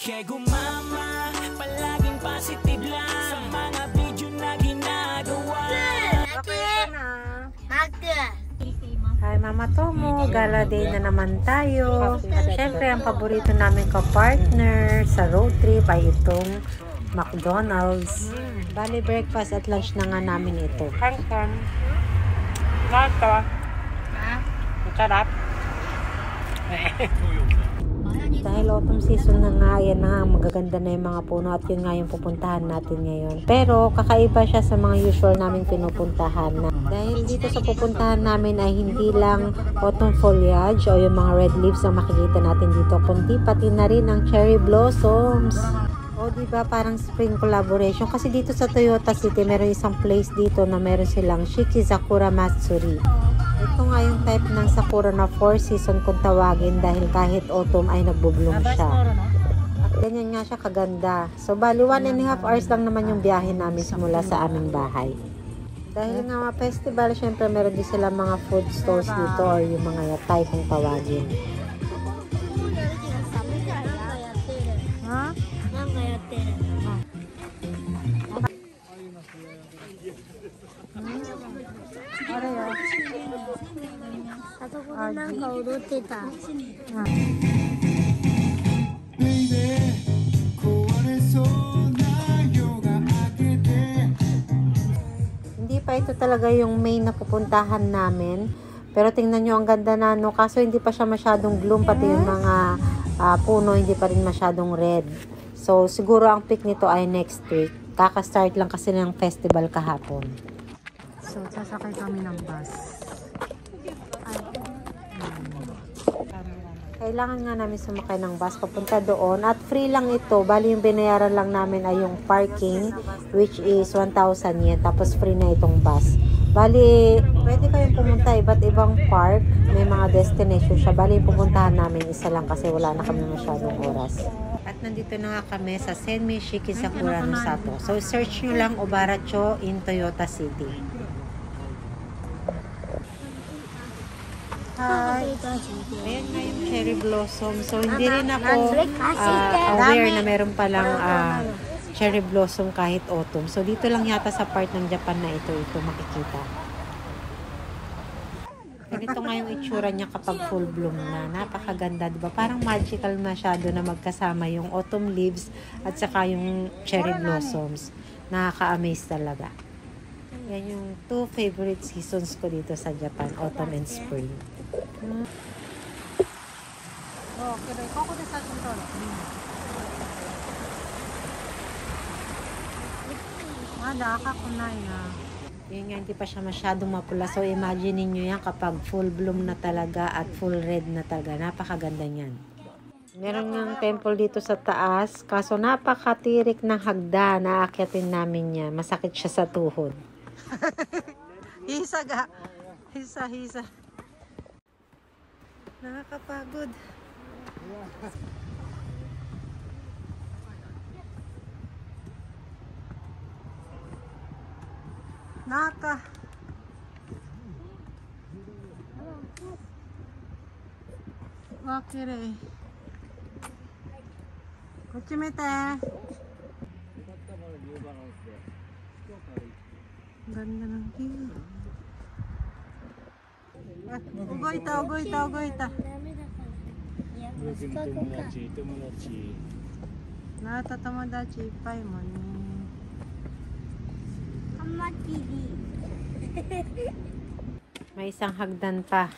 Kaya gumama, palaging positive lang sa mga video na ginagawa. Okay na. Hi Mama Tomo, gala day na naman tayo. Siyempre ang paborito namin ka-partner sa road trip ay itong McDonald's. Bali breakfast at lunch na nga namin ito. Hansan. Nata. Masarap. Dahil autumn season na nga, yan na nga, magaganda na yung mga puno at yun nga yung pupuntahan natin ngayon. Pero kakaiba siya sa mga usual namin pinupuntahan. Dahil dito sa pupuntahan namin ay hindi lang autumn foliage o yung mga red leaves ang makikita natin dito, kundi pati na rin ang cherry blossoms. O diba parang spring collaboration. Kasi dito sa Toyota City, meron isang place dito na meron silang Shikizakura Matsuri. Ito nga yung type ng sakura na 4 season kung tawagin dahil kahit autumn ay nagbubloom siya. At ganyan nga siya kaganda. So bali 1.5 hours lang naman yung biyahe namin simula sa aming bahay. Dahil nga mga festival, syempre meron din sila mga food stores dito or yung mga yatay kung tawagin. Hindi pa ito talaga yung main na pupuntahan namin. Pero tingnan nyo ang ganda na no. Kaso hindi pa siya masyadong bloom. Pati yung mga puno hindi pa rin masyadong red. So siguro ang peak nito ay next week. Kaka-start lang kasi ng festival kahapon. So sasakay kami ng bus. Kailangan nga namin sumakay ng bus papunta doon at free lang ito. Bali yung binayaran lang namin ay yung parking which is 1,000 yen tapos free na itong bus. Bali pwede kayong pumunta iba't ibang park, may mga destination siya. Bali yung pupuntahan namin isa lang kasi wala na kami masyadong oras. At nandito na nga kami sa Senmi Shikizakura no Sato. So search nyo lang Obaracho in Toyota City. Hi. Ayan nga yung cherry blossom. So, hindi rin ako aware na meron palang cherry blossom kahit autumn. So, dito lang yata sa part ng Japan na ito makikita. Ganito nga yung itsura niya kapag full bloom na. Napakaganda, diba? Parang magical masyado na magkasama yung autumn leaves at saka yung cherry blossoms. Nakaka-amaze talaga. Yan yung 2 favorite seasons ko dito sa Japan, autumn and spring. Yan nga, hindi pa siya masyadong mapula. So, imagine niyo yan kapag full bloom na talaga at full red na talaga. Napakaganda niyan. Meron nga temple dito sa taas. Kaso napakatirik ng hagda na aakyatin namin yan. Masakit siya sa tuhod. Hisa ga. Hisa. Nakakapagod. Naka. Wakire. Kuchimete. Ganda ng view. Ugoita. Nata tomodachi ippai mo ne. May isang hagdan pa.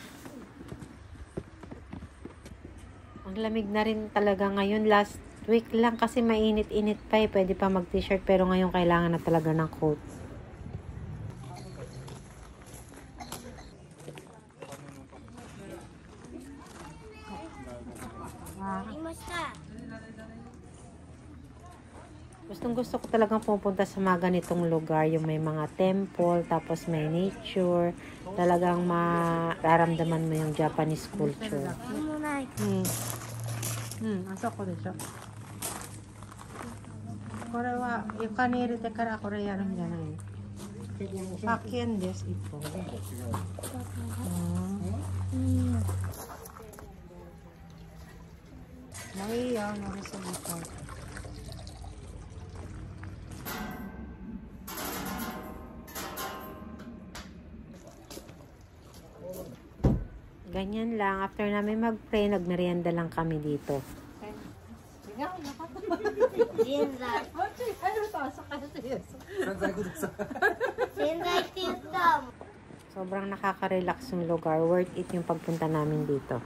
Ang lamig na rin talaga ngayon. Last week lang kasi mainit-init pa eh. Pwede pa mag-t-shirt pero ngayon kailangan na talaga ng coat. Gustong-gusto ko talagang pupunta sa mga ganitong lugar, yung may mga temple, tapos may nature, talagang mararamdaman mo yung Japanese culture. Asa ko desu. Kore wa yuka ni irete kara kore yaruんじゃないの? Pakien desu, ippo. Mau iyo. daw ng resolution. Ganyan lang. After namin mag-pray, nagmerienda lang kami dito. Sobrang nakaka-relax yung lugar. Worth it yung pagpunta namin dito.